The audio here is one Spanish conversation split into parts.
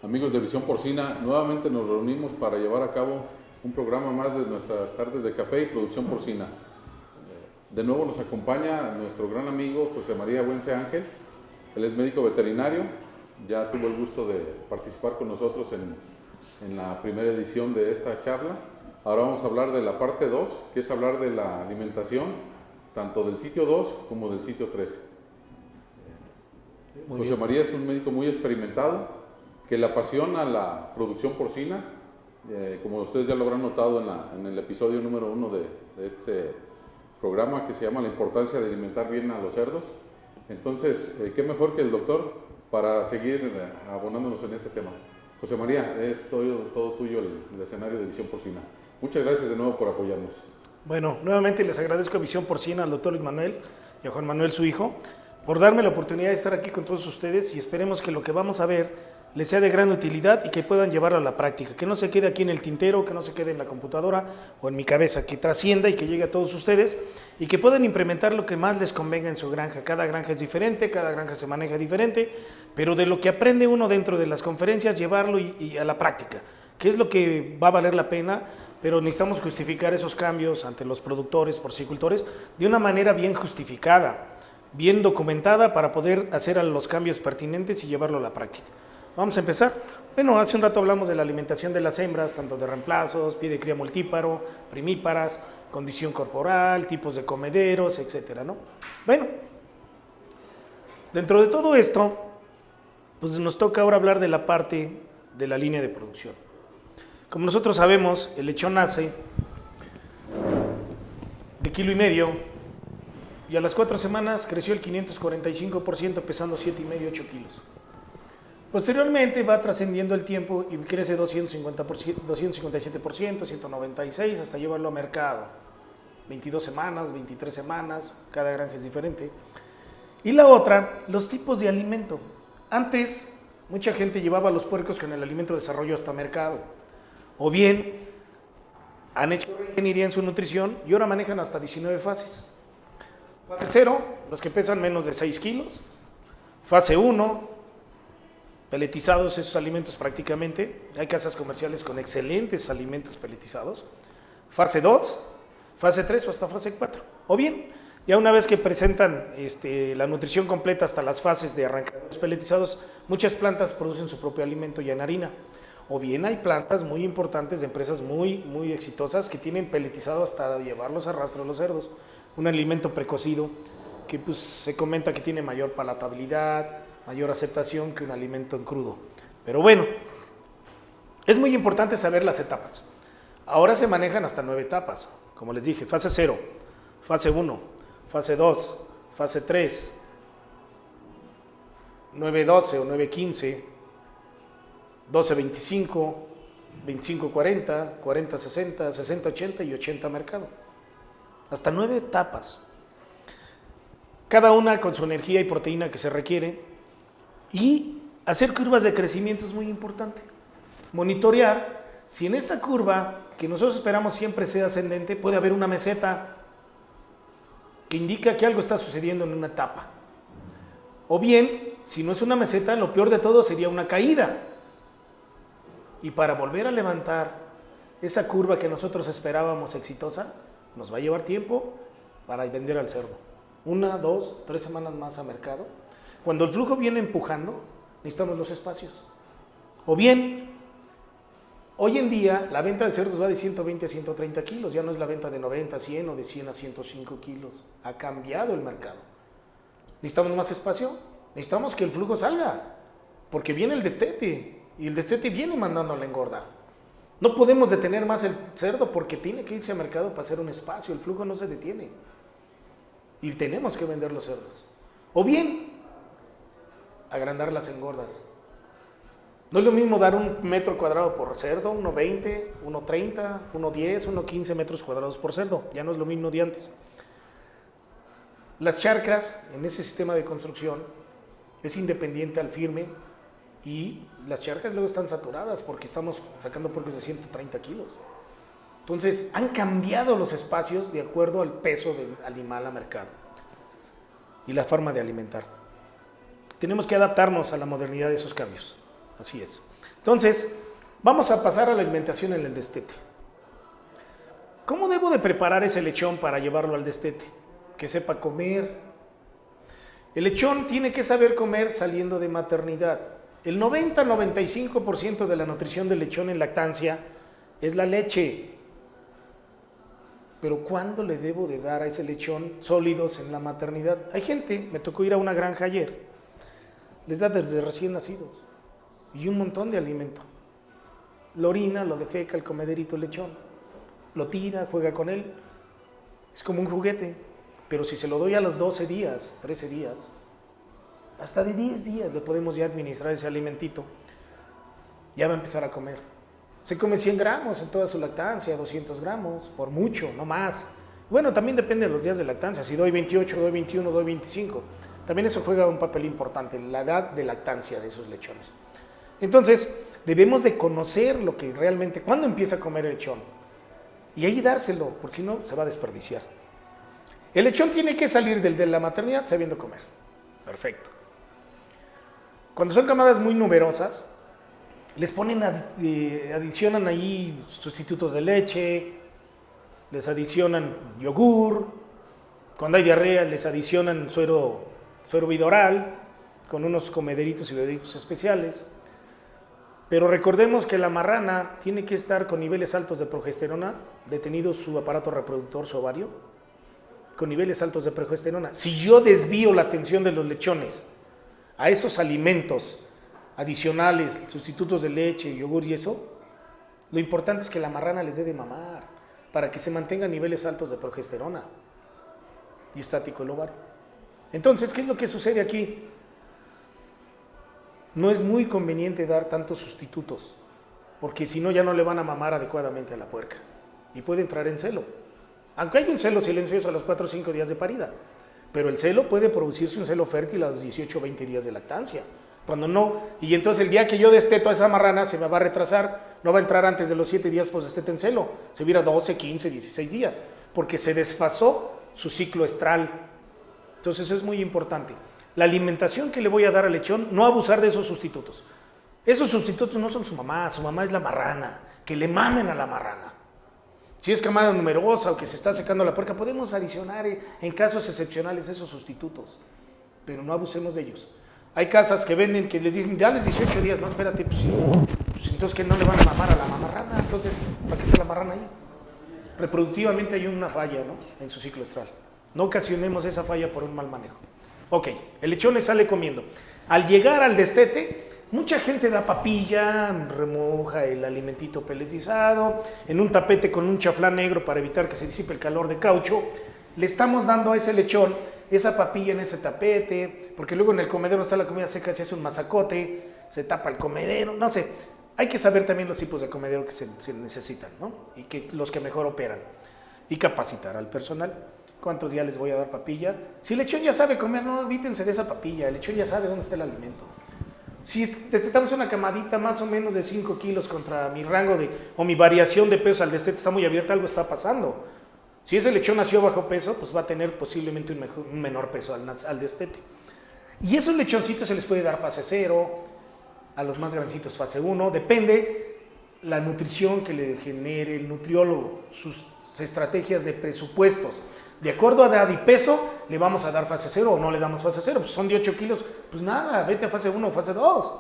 Amigos de Visión Porcina, nuevamente nos reunimos para llevar a cabo un programa más de nuestras tardes de café y producción porcina. De nuevo nos acompaña nuestro gran amigo José María Buense Ángel. Él es médico veterinario, ya tuvo el gusto de participar con nosotros en la primera edición de esta charla. Ahora vamos a hablar de la parte 2, que es hablar de la alimentación, tanto del sitio 2 como del sitio 3. José María es un médico muy experimentado, que le apasiona la producción porcina, como ustedes ya lo habrán notado en el episodio número 1 de este programa, que se llama La importancia de alimentar bien a los cerdos. Entonces, qué mejor que el doctor para seguir abonándonos en este tema. José María, es todo tuyo el escenario de Visión Porcina. Muchas gracias de nuevo por apoyarnos. Bueno, nuevamente les agradezco a Visión Porcina, al doctor Luis Manuel y a Juan Manuel, su hijo, por darme la oportunidad de estar aquí con todos ustedes, y esperemos que lo que vamos a ver les sea de gran utilidad y que puedan llevarlo a la práctica, que no se quede aquí en el tintero, que no se quede en la computadora o en mi cabeza, que trascienda y que llegue a todos ustedes y que puedan implementar lo que más les convenga en su granja. Cada granja es diferente, cada granja se maneja diferente, pero de lo que aprende uno dentro de las conferencias, llevarlo y a la práctica, que es lo que va a valer la pena, pero necesitamos justificar esos cambios ante los productores, porcicultores, de una manera bien justificada, bien documentada, para poder hacer los cambios pertinentes y llevarlo a la práctica. Vamos a empezar. Bueno, hace un rato hablamos de la alimentación de las hembras, tanto de reemplazos, pie de cría multíparo, primíparas, condición corporal, tipos de comederos, etcétera, ¿no? Bueno, dentro de todo esto, pues nos toca ahora hablar de la parte de la línea de producción. Como nosotros sabemos, el lechón nace de 1,5 kilos y a las 4 semanas creció el 545%, pesando 7,5, 8 kilos. Posteriormente va trascendiendo el tiempo y crece 257%, 196%, hasta llevarlo a mercado. 22 semanas, 23 semanas, cada granja es diferente. Y la otra, los tipos de alimento. Antes, mucha gente llevaba a los puercos con el alimento de desarrollo hasta mercado. O bien, han hecho ingeniería en su nutrición y ahora manejan hasta 19 fases. Fase 0, los que pesan menos de 6 kilos. Fase 1, peletizados esos alimentos prácticamente. Hay casas comerciales con excelentes alimentos peletizados. Fase 2, fase 3 o hasta fase 4. O bien, ya una vez que presentan la nutrición completa hasta las fases de arrancar los peletizados, muchas plantas producen su propio alimento ya en harina. O bien hay plantas muy importantes de empresas muy, muy exitosas que tienen peletizado hasta llevarlos a rastro a los cerdos. Un alimento precocido que pues, se comenta que tiene mayor palatabilidad, mayor aceptación que un alimento en crudo. Pero bueno, es muy importante saber las etapas. Ahora se manejan hasta 9 etapas. Como les dije, fase 0, fase 1, fase 2, fase 3, 9-12 o 9-15, 12-25, 25-40, 40-60, 60-80 y 80 mercado. Hasta 9 etapas. Cada una con su energía y proteína que se requiere. Y hacer curvas de crecimiento es muy importante. Monitorear si en esta curva, que nosotros esperamos siempre sea ascendente, puede haber una meseta que indica que algo está sucediendo en una etapa. O bien, si no es una meseta, lo peor de todo sería una caída. Y para volver a levantar esa curva que nosotros esperábamos exitosa, nos va a llevar tiempo para vender al cerdo. 1, 2, 3 semanas más a mercado. Cuando el flujo viene empujando, necesitamos los espacios. O bien, hoy en día la venta de cerdos va de 120 a 130 kilos, ya no es la venta de 90 a 100 o de 100 a 105 kilos. Ha cambiado el mercado. ¿Necesitamos más espacio? Necesitamos que el flujo salga, porque viene el destete, y el destete viene mandando a la engorda. No podemos detener más el cerdo porque tiene que irse al mercado para hacer un espacio, el flujo no se detiene. Y tenemos que vender los cerdos. O bien, agrandar las engordas. No es lo mismo dar 1 metro cuadrado por cerdo, 1,20, 1,30, 1,10, 1,15 metros cuadrados por cerdo. Ya no es lo mismo de antes. Las charcas en ese sistema de construcción es independiente al firme, y las charcas luego están saturadas porque estamos sacando puercos de 130 kilos. Entonces han cambiado los espacios de acuerdo al peso del animal a mercado y la forma de alimentar. Tenemos que adaptarnos a la modernidad de esos cambios. Así es. Entonces, vamos a pasar a la alimentación en el destete. ¿Cómo debo de preparar ese lechón para llevarlo al destete? Que sepa comer. El lechón tiene que saber comer saliendo de maternidad. El 90-95% de la nutrición del lechón en lactancia es la leche. Pero ¿cuándo le debo de dar a ese lechón sólidos en la maternidad? Hay gente, me tocó ir a una granja ayer, les da desde recién nacidos y un montón de alimento. Lo orina, lo defeca el comederito lechón, lo tira, juega con él. Es como un juguete, pero si se lo doy a los 12 días, 13 días, hasta de 10 días le podemos ya administrar ese alimentito. Ya va a empezar a comer. Se come 100 gramos en toda su lactancia, 200 gramos, por mucho, no más. Bueno, también depende de los días de lactancia. Si doy 28, doy 21, doy 25. También eso juega un papel importante, la edad de lactancia de esos lechones. Entonces, debemos de conocer lo que realmente, cuándo empieza a comer el lechón. Y ahí dárselo, porque si no, se va a desperdiciar. El lechón tiene que salir de la maternidad sabiendo comer. Perfecto. Cuando son camadas muy numerosas, les ponen, adicionan ahí sustitutos de leche, les adicionan yogur, cuando hay diarrea les adicionan suero bidoral, con unos comederitos y bebeditos especiales. Pero recordemos que la marrana tiene que estar con niveles altos de progesterona, detenido su aparato reproductor, su ovario, con niveles altos de progesterona. Si yo desvío la atención de los lechones a esos alimentos adicionales, sustitutos de leche, yogur y eso, lo importante es que la marrana les dé de mamar para que se mantengan niveles altos de progesterona y estático el ovario. Entonces, ¿qué es lo que sucede aquí? No es muy conveniente dar tantos sustitutos, porque si no ya no le van a mamar adecuadamente a la puerca y puede entrar en celo. Aunque hay un celo silencioso a los 4 o 5 días de parida, pero el celo puede producirse un celo fértil a los 18 o 20 días de lactancia. Cuando no, y entonces el día que yo desteto a esa marrana se me va a retrasar, no va a entrar antes de los 7 días pues destete en celo, se va a ir a 12, 15, 16 días, porque se desfasó su ciclo estral. Entonces eso es muy importante. La alimentación que le voy a dar al lechón, no abusar de esos sustitutos. Esos sustitutos no son su mamá es la marrana, que le mamen a la marrana. Si es camada numerosa o que se está secando la puerca, podemos adicionar en casos excepcionales esos sustitutos, pero no abusemos de ellos. Hay casas que venden que les dicen, dales 18 días, no, espérate, pues entonces que no le van a mamar a la marrana, entonces, ¿para qué está la marrana ahí? Reproductivamente hay una falla, ¿no?, en su ciclo estral. No ocasionemos esa falla por un mal manejo. Ok, el lechón le sale comiendo. Al llegar al destete, mucha gente da papilla, remoja el alimentito peletizado, en un tapete con un chaflán negro para evitar que se disipe el calor de caucho. Le estamos dando a ese lechón esa papilla en ese tapete, porque luego en el comedero está la comida seca, se hace un masacote, se tapa el comedero, no sé. Hay que saber también los tipos de comedero que se necesitan, ¿no? Y que los que mejor operan. Y capacitar al personal. ¿Cuántos días les voy a dar papilla? Si el lechón ya sabe comer, no evítense de esa papilla. El lechón ya sabe dónde está el alimento. Si destetamos una camadita más o menos de 5 kilos contra mi rango o mi variación de peso al destete está muy abierta, algo está pasando. Si ese lechón nació bajo peso, pues va a tener posiblemente un menor peso al destete. Y esos lechoncitos se les puede dar fase 0, a los más grandecitos fase 1, depende la nutrición que le genere el nutriólogo, sus estrategias de presupuestos. De acuerdo a edad y peso, le vamos a dar fase 0 o no le damos fase 0. Pues son de 8 kilos, pues nada, vete a fase 1 o fase 2.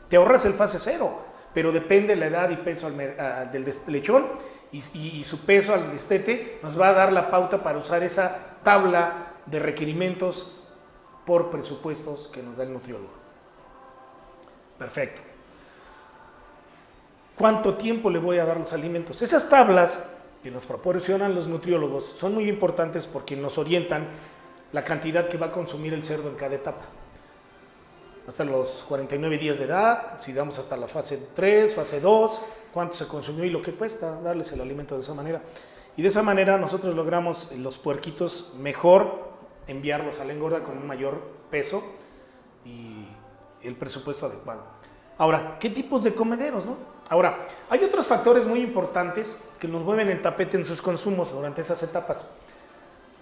Te ahorras el fase 0, pero depende la edad y peso del lechón y su peso al destete, nos va a dar la pauta para usar esa tabla de requerimientos por presupuestos que nos da el nutriólogo. Perfecto. ¿Cuánto tiempo le voy a dar los alimentos? Esas tablas que nos proporcionan los nutriólogos son muy importantes porque nos orientan la cantidad que va a consumir el cerdo en cada etapa. Hasta los 49 días de edad, si damos hasta la fase 3, fase 2, cuánto se consumió y lo que cuesta darles el alimento de esa manera. Y de esa manera nosotros logramos los puerquitos mejor enviarlos a la engorda con un mayor peso y el presupuesto adecuado. Ahora, ¿qué tipos de comederos, no? Ahora, hay otros factores muy importantes que nos mueven el tapete en sus consumos durante esas etapas.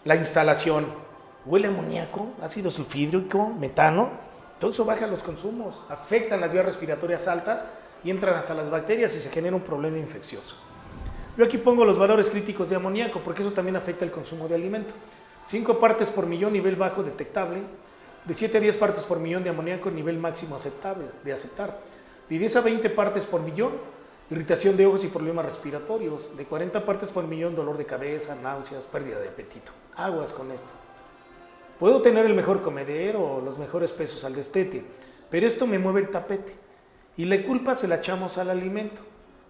La instalación, huele a amoníaco, ácido sulfídrico, metano, Todo eso baja los consumos, afectan las vías respiratorias altas y entran hasta las bacterias y se genera un problema infeccioso. Yo aquí pongo los valores críticos de amoníaco porque eso también afecta el consumo de alimento. 5 partes por millón, nivel bajo detectable. De 7 a 10 partes por millón de amoníaco, nivel máximo aceptable, de aceptar. De 10 a 20 partes por millón, irritación de ojos y problemas respiratorios. De 40 partes por millón, dolor de cabeza, náuseas, pérdida de apetito. Aguas con esto. Puedo tener el mejor comedero o los mejores pesos al destete, pero esto me mueve el tapete. Y la culpa se la echamos al alimento.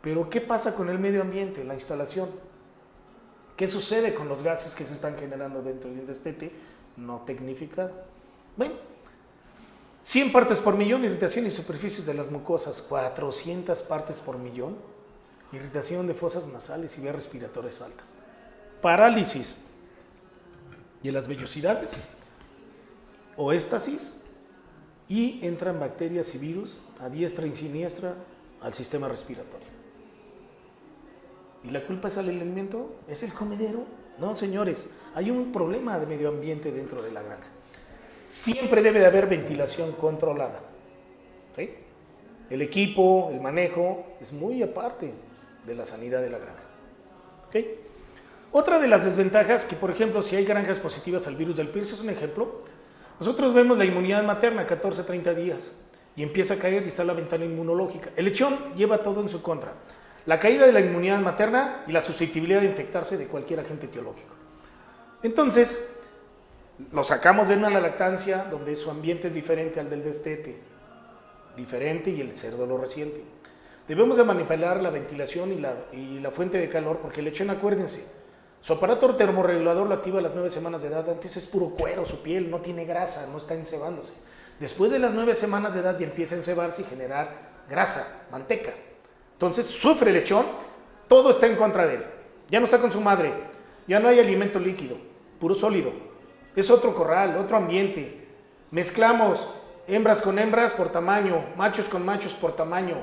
Pero ¿qué pasa con el medio ambiente, la instalación? ¿Qué sucede con los gases que se están generando dentro de un destete no tecnificado? Bueno, 100 partes por millón, irritación y superficies de las mucosas. 400 partes por millón, irritación de fosas nasales y vías respiratorias altas. Parálisis. Y en las vellosidades, o éstasis, y entran bacterias y virus a diestra y siniestra al sistema respiratorio. ¿Y la culpa es el alimento? ¿Es el comedero? No, señores, hay un problema de medio ambiente dentro de la granja. Siempre debe de haber ventilación controlada. ¿Sí? El equipo, el manejo, es muy aparte de la sanidad de la granja. ¿Ok? Otra de las desventajas, que por ejemplo, si hay granjas positivas al virus del PIRS, es un ejemplo. Nosotros vemos la inmunidad materna 14-30 días y empieza a caer y está la ventana inmunológica. El lechón lleva todo en su contra. La caída de la inmunidad materna y la susceptibilidad de infectarse de cualquier agente etiológico. Entonces, lo sacamos de una lactancia donde su ambiente es diferente al del destete, diferente, y el cerdo lo resiente. Debemos de manipular la ventilación y la fuente de calor, porque el lechón, acuérdense, su aparato termorregulador lo activa a las 9 semanas de edad. Antes es puro cuero, su piel no tiene grasa, no está encebándose. Después de las 9 semanas de edad ya empieza a encebarse y generar grasa, manteca. Entonces sufre el lechón, todo está en contra de él. Ya no está con su madre, ya no hay alimento líquido, puro sólido. Es otro corral, otro ambiente. Mezclamos hembras con hembras por tamaño, machos con machos por tamaño.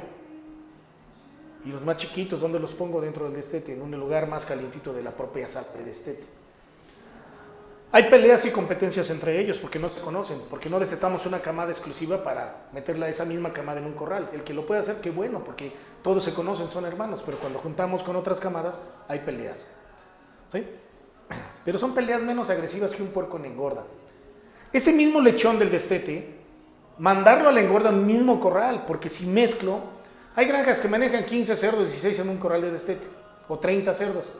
Y los más chiquitos, ¿dónde los pongo? Dentro del destete, en un lugar más calientito de la propia sala de destete. Hay peleas y competencias entre ellos porque no se conocen, porque no destetamos una camada exclusiva para meterla a esa misma camada en un corral. El que lo puede hacer, qué bueno, porque todos se conocen, son hermanos, pero cuando juntamos con otras camadas hay peleas. ¿Sí? Pero son peleas menos agresivas que un puerco en engorda. Ese mismo lechón del destete, mandarlo a la engorda en un mismo corral, porque si mezclo, hay granjas que manejan 15 cerdos, 16 en un corral de destete, o 30 cerdos.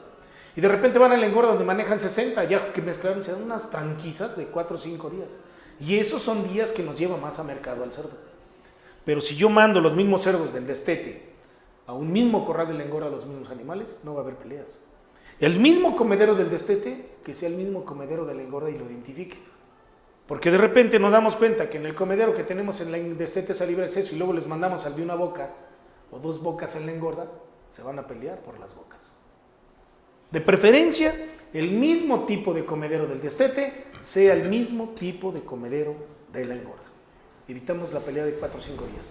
Y de repente van a la engorda donde manejan 60, ya que mezclaron, se dan unas tranquizas de 4 o 5 días. Y esos son días que nos lleva más a mercado al cerdo. Pero si yo mando los mismos cerdos del destete a un mismo corral de la engorda a los mismos animales, no va a haber peleas. El mismo comedero del destete, que sea el mismo comedero de la engorda y lo identifique. Porque de repente nos damos cuenta que en el comedero que tenemos en el destete es a libre acceso y luego les mandamos al de una boca o 2 bocas en la engorda, se van a pelear por las bocas. De preferencia, el mismo tipo de comedero del destete sea el mismo tipo de comedero de la engorda. Evitamos la pelea de 4 o 5 días.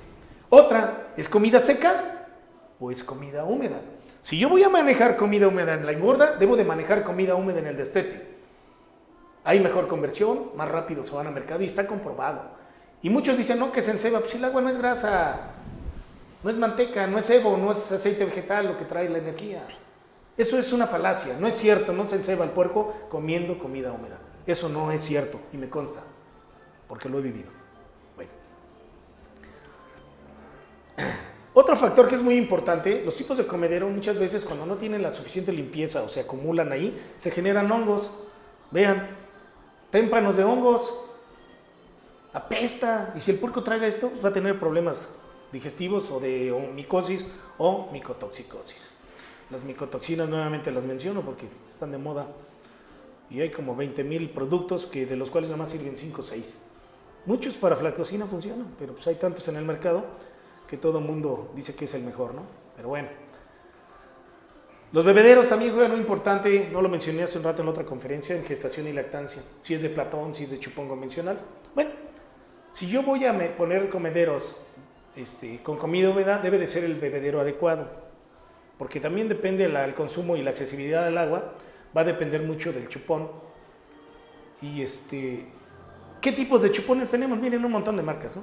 Otra, ¿es comida seca o es comida húmeda? Si yo voy a manejar comida húmeda en la engorda, debo de manejar comida húmeda en el destete. Hay mejor conversión, más rápido se van al mercado y está comprobado. Y muchos dicen, no, que se enceba. Pues el agua no es grasa, no es manteca, no es sebo, no es aceite vegetal lo que trae la energía. Eso es una falacia, no es cierto, no se enceba el puerco comiendo comida húmeda. Eso no es cierto y me consta, porque lo he vivido. Bueno. Otro factor que es muy importante, los tipos de comedero muchas veces cuando no tienen la suficiente limpieza o se acumulan ahí, se generan hongos. Vean, témpanos de hongos, apesta. Y si el puerco traga esto, pues va a tener problemas digestivos o de micosis o micotoxicosis. Las micotoxinas nuevamente las menciono porque están de moda y hay como 20,000 productos de los cuales nada más sirven 5 o 6. Muchos para aflatoxina funcionan, pero pues hay tantos en el mercado que todo el mundo dice que es el mejor, ¿no? Pero bueno. Los bebederos también juegan un importante, no lo mencioné hace un rato en otra conferencia, en gestación y lactancia. Si es de Platón, si es de chupón convencional. Bueno, si yo voy a poner comederos con comida húmeda, debe de ser el bebedero adecuado. Porque también depende el consumo y la accesibilidad al agua, va a depender mucho del chupón y qué ¿Qué tipos de chupones tenemos? Miren, un montón de marcas, ¿no?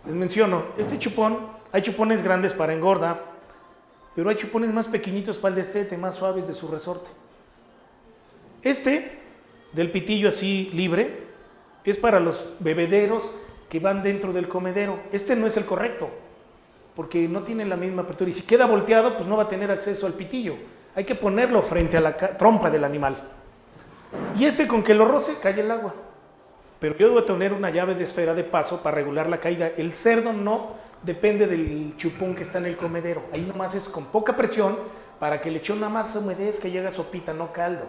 Les menciono, este chupón, hay chupones grandes para engorda, pero hay chupones más pequeñitos para el destete, más suaves de su resorte. Este, del pitillo así libre, es para los bebederos que van dentro del comedero. Este no es el correcto, porque no tiene la misma apertura. Y si queda volteado, pues no va a tener acceso al pitillo. Hay que ponerlo frente a la trompa del animal. Y este, con que lo roce, cae el agua. Pero yo debo tener una llave de esfera de paso para regular la caída. El cerdo no depende del chupón que está en el comedero. Ahí nomás es con poca presión para que el lechón nada más se humedezca y llega sopita, no caldo.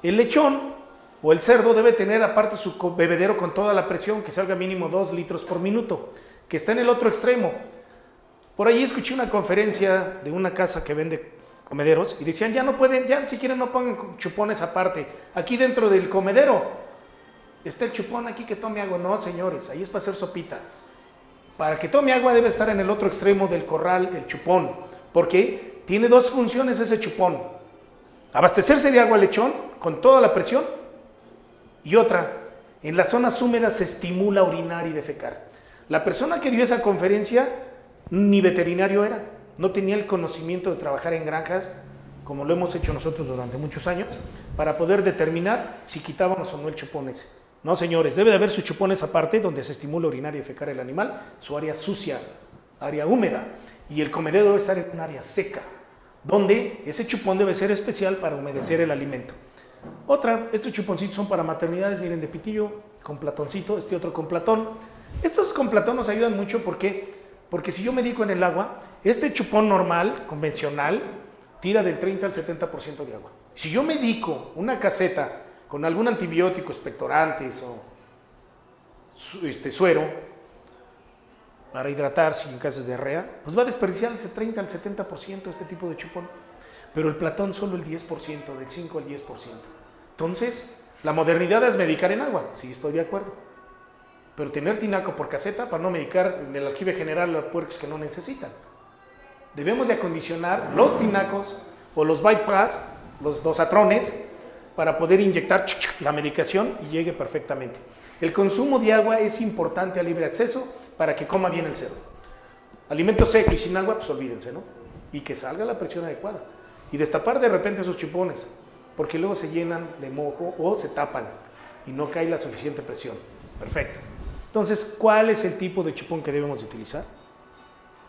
El lechón o el cerdo debe tener aparte su bebedero con toda la presión, que salga mínimo 2 litros por minuto, que está en el otro extremo. Por ahí escuché una conferencia de una casa que vende comederos y decían, ya no pueden, ya si quieren no pongan chupones aparte. Aquí dentro del comedero está el chupón, aquí que tome agua. No, señores, ahí es para hacer sopita. Para que tome agua debe estar en el otro extremo del corral el chupón, porque tiene 2 funciones ese chupón. Abastecerse de agua al lechón con toda la presión, y otra, en las zonas húmedas se estimula a orinar y defecar. La persona que dio esa conferencia ni veterinario era, no tenía el conocimiento de trabajar en granjas, como lo hemos hecho nosotros durante muchos años, para poder determinar si quitábamos o no el chupón ese. No, señores, debe de haber su chupón esa parte donde se estimula a orinar y defecar el animal, su área sucia, área húmeda, y el comedero debe estar en un área seca, donde ese chupón debe ser especial para humedecer el alimento. Otra, estos chuponcitos son para maternidades, miren, de pitillo, con platoncito, este otro con platón. Estos con platón nos ayudan mucho porque si yo medico en el agua, este chupón normal, convencional, tira del 30 al 70% de agua. Si yo medico una caseta con algún antibiótico, expectorantes o suero, para hidratarse en casos de diarrea, pues va a desperdiciar ese 30 al 70% este tipo de chupón. Pero el platón solo el 10%, del 5 al 10%. Entonces, la modernidad es medicar en agua, sí estoy de acuerdo. Pero tener tinaco por caseta para no medicar en el aljibe general a puercos que no necesitan. Debemos de acondicionar los tinacos o los bypass, los dosatrones, para poder inyectar la medicación y llegue perfectamente. El consumo de agua es importante a libre acceso para que coma bien el cerdo. Alimento seco y sin agua, pues olvídense, ¿no? Y que salga la presión adecuada. Y destapar de repente esos chupones, porque luego se llenan de mojo o se tapan y no cae la suficiente presión. Perfecto. Entonces, ¿cuál es el tipo de chupón que debemos de utilizar?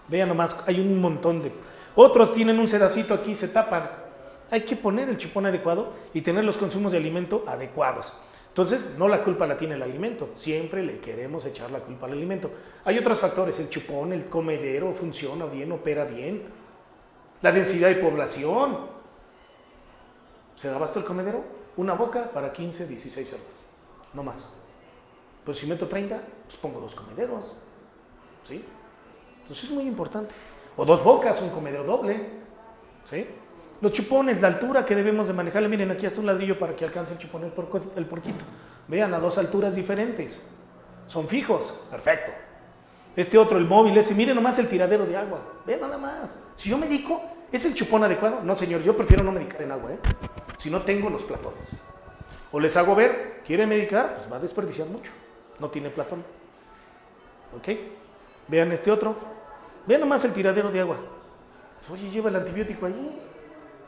Vean nomás, hay un montón de... Otros tienen un sedacito aquí, se tapan. Hay que poner el chupón adecuado y tener los consumos de alimento adecuados. Entonces, no la culpa la tiene el alimento, siempre le queremos echar la culpa al alimento. Hay otros factores, el chupón, el comedero, funciona bien, opera bien. La densidad de población. ¿Se da abasto el comedero? Una boca para 15, 16 cerdos, no más. Pues si meto 30, pues pongo 2 comederos, ¿sí? Entonces es muy importante. O 2 bocas, un comedero doble, ¿sí? Los chupones, la altura que debemos de manejarle, miren, aquí está un ladrillo para que alcance el chupón el porquito. Vean, a 2 alturas diferentes. Son fijos, perfecto. Este otro, el móvil, ese, miren nomás el tiradero de agua. Vean nada más. Si yo medico, ¿es el chupón adecuado? No, señor, yo prefiero no medicar en agua, si no tengo los platones. O les hago ver, ¿quiere medicar? Pues va a desperdiciar mucho. No tiene platón. ¿Ok? Vean este otro. Vean nomás el tiradero de agua. Pues, oye, lleva el antibiótico allí.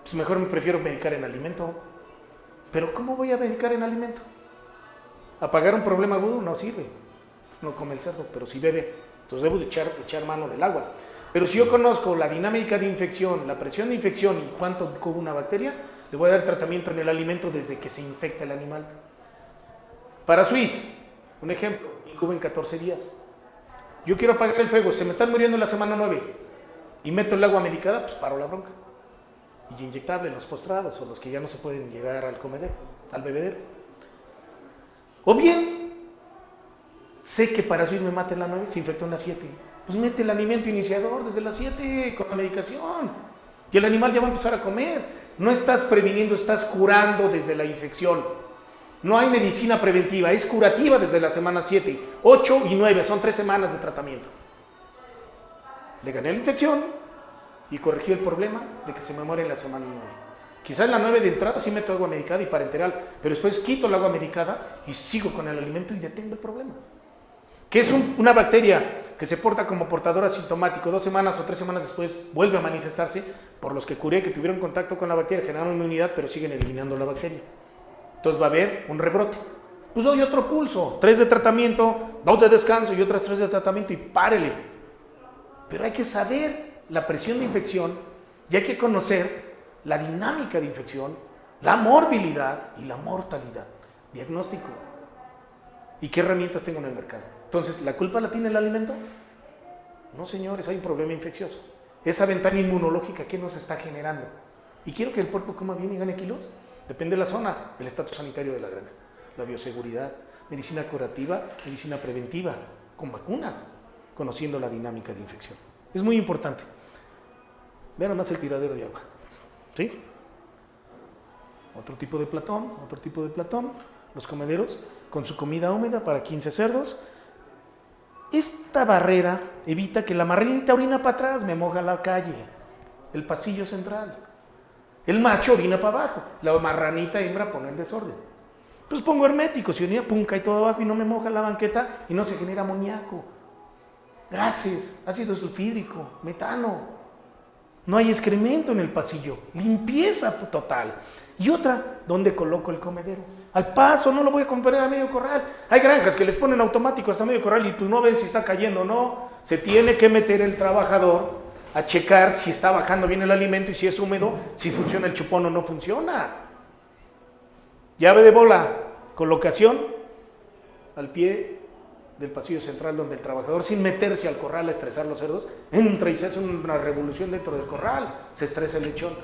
Pues mejor me prefiero medicar en alimento. Pero ¿cómo voy a medicar en alimento? ¿Apagar un problema agudo? No sirve. No come el cerdo, pero sí bebe. Entonces debo de echar mano del agua. Pero si yo conozco la dinámica de infección, la presión de infección y cuánto cubre una bacteria, le voy a dar tratamiento en el alimento desde que se infecta el animal. Para Swiss, un ejemplo, incuben 14 días. Yo quiero apagar el fuego, se me están muriendo en la semana 9 y meto el agua medicada, pues paro la bronca. Y inyectable los postrados o los que ya no se pueden llegar al comedero, al bebedero. O bien, sé que para Swiss me mata en la 9, se infectó en la 7. Pues mete el alimento iniciador desde las 7 con la medicación. Y el animal ya va a empezar a comer. No estás previniendo, estás curando desde la infección. No hay medicina preventiva, es curativa desde la semana 7. 8 y 9, son 3 semanas de tratamiento. Le gané la infección y corregí el problema de que se me muere en la semana 9. Quizás en la 9 de entrada sí meto agua medicada y parenteral, pero después quito el agua medicada y sigo con el alimento y detengo el problema. Que es una bacteria que se porta como portador asintomático, 2 semanas o 3 semanas después vuelve a manifestarse por los que curé que tuvieron contacto con la bacteria, generaron inmunidad, pero siguen eliminando la bacteria. Entonces va a haber un rebrote. Pues doy otro pulso, 3 de tratamiento, 2 de descanso y otras 3 de tratamiento y párele. Pero hay que saber la presión de infección y hay que conocer la dinámica de infección, la morbilidad y la mortalidad. Diagnóstico. ¿Y qué herramientas tengo en el mercado? Entonces, ¿la culpa la tiene el alimento? No, señores, hay un problema infeccioso. Esa ventana inmunológica, ¿qué nos está generando? ¿Y quiero que el cuerpo coma bien y gane kilos? Depende de la zona, el estatus sanitario de la granja, la bioseguridad, medicina curativa, medicina preventiva, con vacunas, conociendo la dinámica de infección. Es muy importante. Vean nomás el tiradero de agua. ¿Sí? Otro tipo de platón, los comederos con su comida húmeda para 15 cerdos. Esta barrera evita que la marranita orina para atrás, me moja la calle, el pasillo central. El macho orina para abajo, la marranita hembra pone el desorden. Pues pongo herméticos, si orina, pum, cae todo abajo y no me moja la banqueta y no se genera amoníaco, gases, ácido sulfídrico, metano. No hay excremento en el pasillo, limpieza total. Y otra, ¿dónde coloco el comedero? Al paso, no lo voy a comprar a medio corral. Hay granjas que les ponen automático hasta medio corral y pues no ven si está cayendo o no. Se tiene que meter el trabajador a checar si está bajando bien el alimento y si es húmedo, si funciona el chupón o no funciona. Llave de bola, colocación al pie del pasillo central donde el trabajador, sin meterse al corral a estresar los cerdos, entra y se hace una revolución dentro del corral, se estresa el lechón.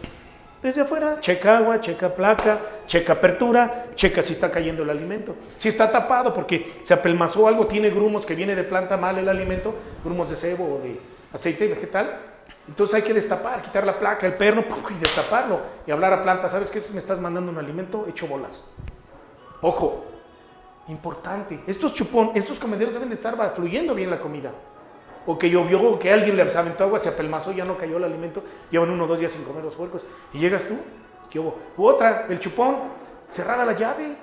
Desde afuera, checa agua, checa placa, checa apertura, checa si está cayendo el alimento. Si está tapado porque se apelmazó algo, tiene grumos que viene de planta mal el alimento, grumos de cebo o de aceite vegetal, entonces hay que destapar, quitar la placa, el perno y destaparlo y hablar a planta, ¿sabes qué? Me estás mandando un alimento hecho bolas. Ojo, importante, estos comederos deben de estar fluyendo bien la comida. O que llovió, o que alguien les aventó agua, se apelmazó, ya no cayó el alimento, llevan 1 o 2 días sin comer los puercos. Y llegas tú, ¿qué hubo? U otra, el chupón, cerrada la llave.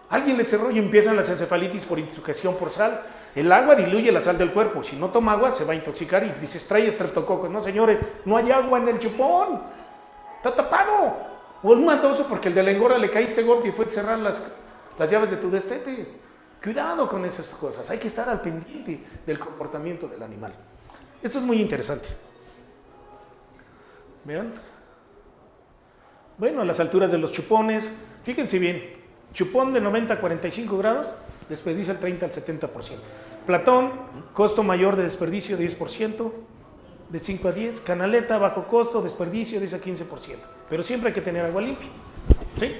Alguien le cerró y empiezan las encefalitis por intoxicación por sal. El agua diluye la sal del cuerpo. Si no toma agua, se va a intoxicar y dices, trae estreptococos. No, señores, no hay agua en el chupón. Está tapado. O un matoso porque el de la engorda le caíste gordo y fue a cerrar las llaves de tu destete. Cuidado con esas cosas, hay que estar al pendiente del comportamiento del animal. Esto es muy interesante. Vean. Bueno, a las alturas de los chupones, fíjense bien, chupón de 90 a 45 grados, desperdicia el 30 al 70%. Platón, costo mayor de desperdicio 10%, de 5 a 10. Canaleta, bajo costo, desperdicio 10 a 15%. Pero siempre hay que tener agua limpia. ¿Sí?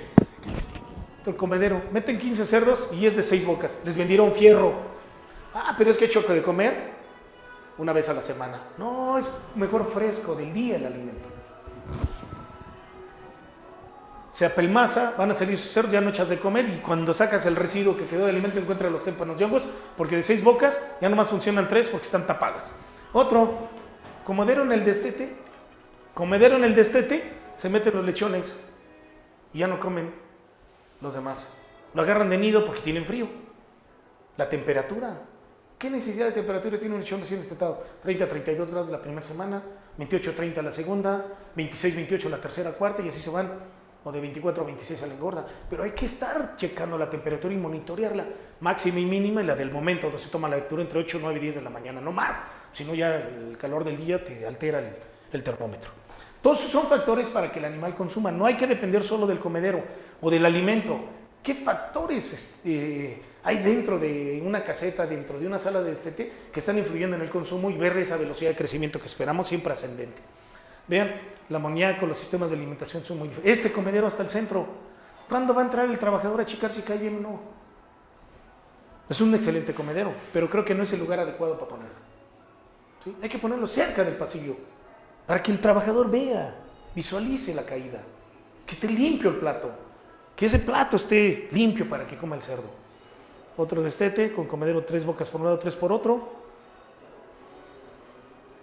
El comedero, meten 15 cerdos y es de 6 bocas, les vendieron fierro. Pero es que choque de comer una vez a la semana. No, es mejor fresco del día el alimento. Se apelmaza, van a salir sus cerdos, ya no echas de comer y cuando sacas el residuo que quedó de alimento encuentras los témpanos y hongos, porque de 6 bocas ya nomás funcionan 3 porque están tapadas. Otro, comedero en el destete, se meten los lechones y ya no comen los demás. Lo agarran de nido porque tienen frío. La temperatura. ¿Qué necesidad de temperatura tiene un lechón recién destetado? 30 a 32 grados la primera semana, 28 a 30 la segunda, 26 a 28 la tercera, cuarta y así se van. O de 24 a 26 a la engorda. Pero hay que estar checando la temperatura y monitorearla máxima y mínima y la del momento donde se toma la lectura entre 8, 9 y 10 de la mañana, no más. Si no ya el calor del día te altera el termómetro. Todos esos son factores para que el animal consuma. No hay que depender solo del comedero o del alimento. ¿Qué factores hay dentro de una caseta, dentro de una sala de destete que están influyendo en el consumo y ver esa velocidad de crecimiento que esperamos siempre ascendente? Vean, el amoníaco, los sistemas de alimentación son muy diferentes. Este comedero hasta el centro. ¿Cuándo va a entrar el trabajador a checar si cae bien o no? Es un excelente comedero, pero creo que no es el lugar adecuado para ponerlo. ¿Sí? Hay que ponerlo cerca del pasillo para que el trabajador vea, visualice la caída, que esté limpio el plato, que ese plato esté limpio para que coma el cerdo. Otro destete con comedero 3 bocas por un lado, 3 por otro.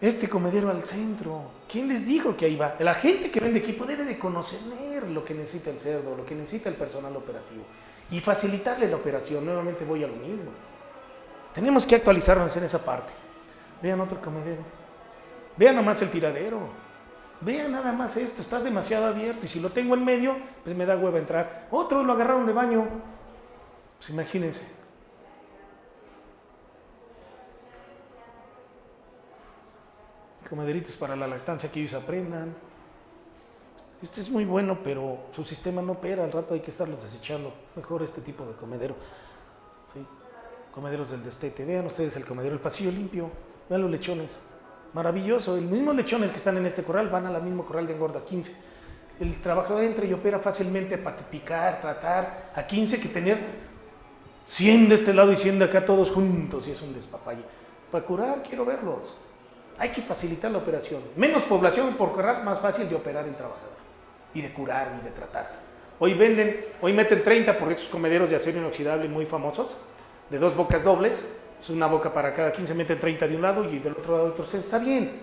este comedero al centro. ¿Quién les dijo que ahí va? La gente que vende equipo debe de conocer lo que necesita el cerdo, lo que necesita el personal operativo y facilitarle la operación. Nuevamente voy a lo mismo. Tenemos que actualizarnos en esa parte. Vean otro comedero. Vean nada más el tiradero. Vean nada más esto, está demasiado abierto y si lo tengo en medio, pues me da hueva entrar. Otro lo agarraron de baño. Pues imagínense. Comederitos para la lactancia que ellos aprendan. Este es muy bueno, pero su sistema no opera, al rato hay que estarlos desechando. Mejor este tipo de comedero. ¿Sí? Comederos del destete. Vean ustedes el comedero, el pasillo limpio. Vean los lechones. Maravilloso. Los mismos lechones que están en este corral van al mismo corral de engorda 15. El trabajador entra y opera fácilmente para picar, tratar a 15 que tener 100 de este lado y 100 de acá todos juntos y es un despapalle. Para curar quiero verlos. Hay que facilitar la operación. Menos población por corral, más fácil de operar el trabajador y de curar y de tratar. Hoy meten 30 por estos comederos de acero inoxidable muy famosos, de 2 bocas dobles. Es una boca para cada 15, meten 30 de un lado y del otro lado otro. Está bien,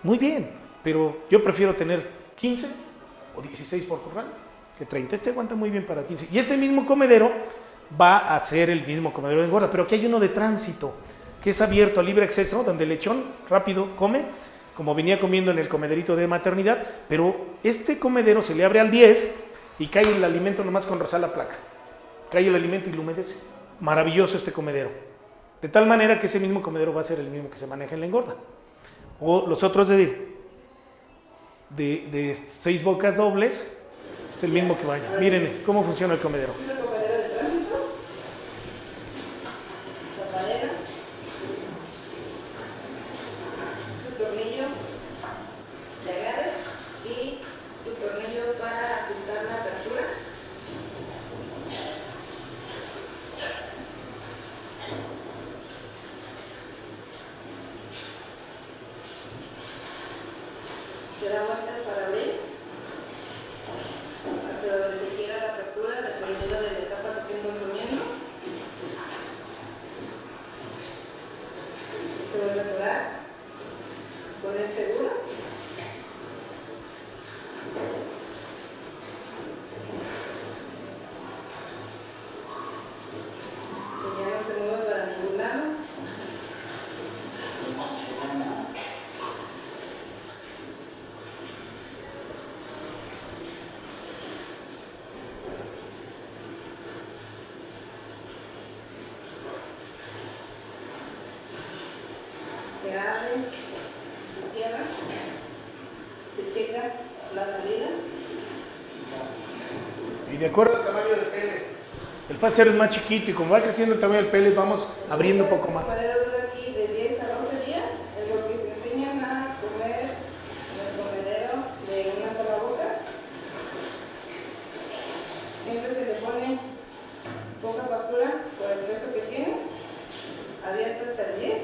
muy bien, pero yo prefiero tener 15 o 16 por corral que 30. Este aguanta muy bien para 15. Y este mismo comedero va a ser el mismo comedero de engorda, pero aquí hay uno de tránsito, que es abierto a libre acceso, donde el lechón rápido come, como venía comiendo en el comederito de maternidad, pero este comedero se le abre al 10 y cae el alimento nomás con rozar la placa. Cae el alimento y lo humedece. Maravilloso este comedero. De tal manera que ese mismo comedero va a ser el mismo que se maneja en la engorda. O los otros de 6 bocas dobles, es el mismo que vaya. Miren cómo funciona el comedero. Se da vueltas para abrir hasta donde se quiera la apertura, dependiendo de la etapa que estén consumiendo. Se vuelve a cerrar, poner seguro. Que ya no se mueve para ningún lado. Se abre, se cierra, se checa la salida. Y de acuerdo al tamaño del pele, el fat cero es más chiquito y como va creciendo el tamaño del pele, vamos abriendo un poco más. Para dura aquí de 10 a 12 días, es lo que se enseñan a comer en el comedero de una sola boca. Siempre se le pone poca factura por el peso que tiene, abierto hasta el 10.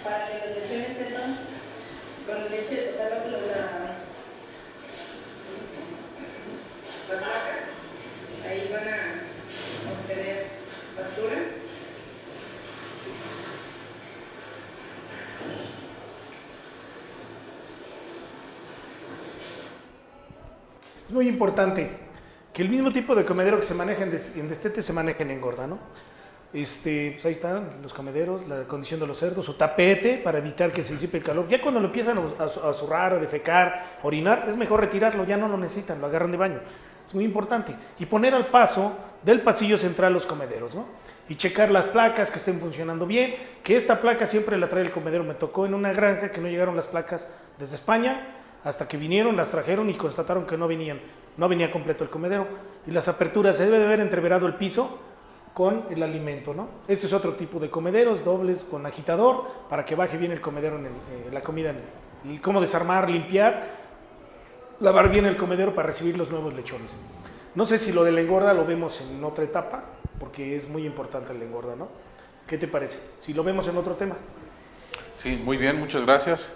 Para que los lechones tengan con leche total la placa, ahí van a obtener pastura. Es muy importante que el mismo tipo de comedero que se maneja en destete se maneje en engorda, ¿no? Pues ahí están los comederos, la condición de los cerdos, su tapete para evitar que se disipe el calor. Ya cuando lo empiezan a zurrar, a defecar, a orinar, es mejor retirarlo, ya no lo necesitan, lo agarran de baño. Es muy importante. Y poner al paso del pasillo central los comederos, ¿no? Y checar las placas que estén funcionando bien, que esta placa siempre la trae el comedero. Me tocó en una granja que no llegaron las placas desde España, hasta que vinieron, las trajeron y constataron que no venía completo el comedero. Y las aperturas, se debe de ver entreverado el piso con el alimento, ¿no? Este es otro tipo de comederos, dobles con agitador, para que baje bien el comedero en la comida, y cómo desarmar, limpiar, lavar bien el comedero para recibir los nuevos lechones. No sé si lo de la engorda lo vemos en otra etapa, porque es muy importante la engorda, ¿no? ¿Qué te parece? Si lo vemos en otro tema. Sí, muy bien, muchas gracias.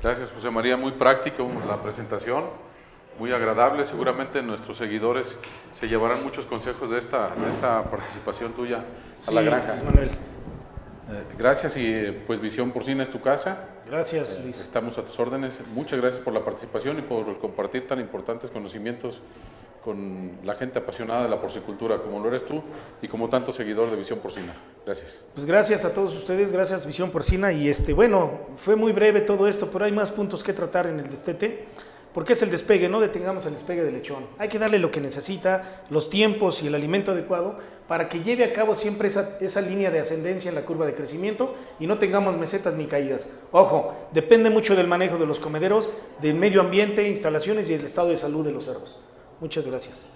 Gracias, José María, muy práctico la presentación, muy agradable. Seguramente nuestros seguidores se llevarán muchos consejos de esta participación tuya a la granja. Manuel. Gracias y pues Visión Porcina es tu casa. Gracias, Luis. Estamos a tus órdenes. Muchas gracias por la participación y por compartir tan importantes conocimientos con la gente apasionada de la porcicultura, como lo eres tú y como tanto seguidor de Visión Porcina. Gracias. Pues gracias a todos ustedes, gracias Visión Porcina. Y bueno, fue muy breve todo esto, pero hay más puntos que tratar en el destete, porque es el despegue, no detengamos el despegue del lechón. Hay que darle lo que necesita, los tiempos y el alimento adecuado para que lleve a cabo siempre esa línea de ascendencia en la curva de crecimiento y no tengamos mesetas ni caídas. Ojo, depende mucho del manejo de los comederos, del medio ambiente, instalaciones y el estado de salud de los cerdos. Muchas gracias.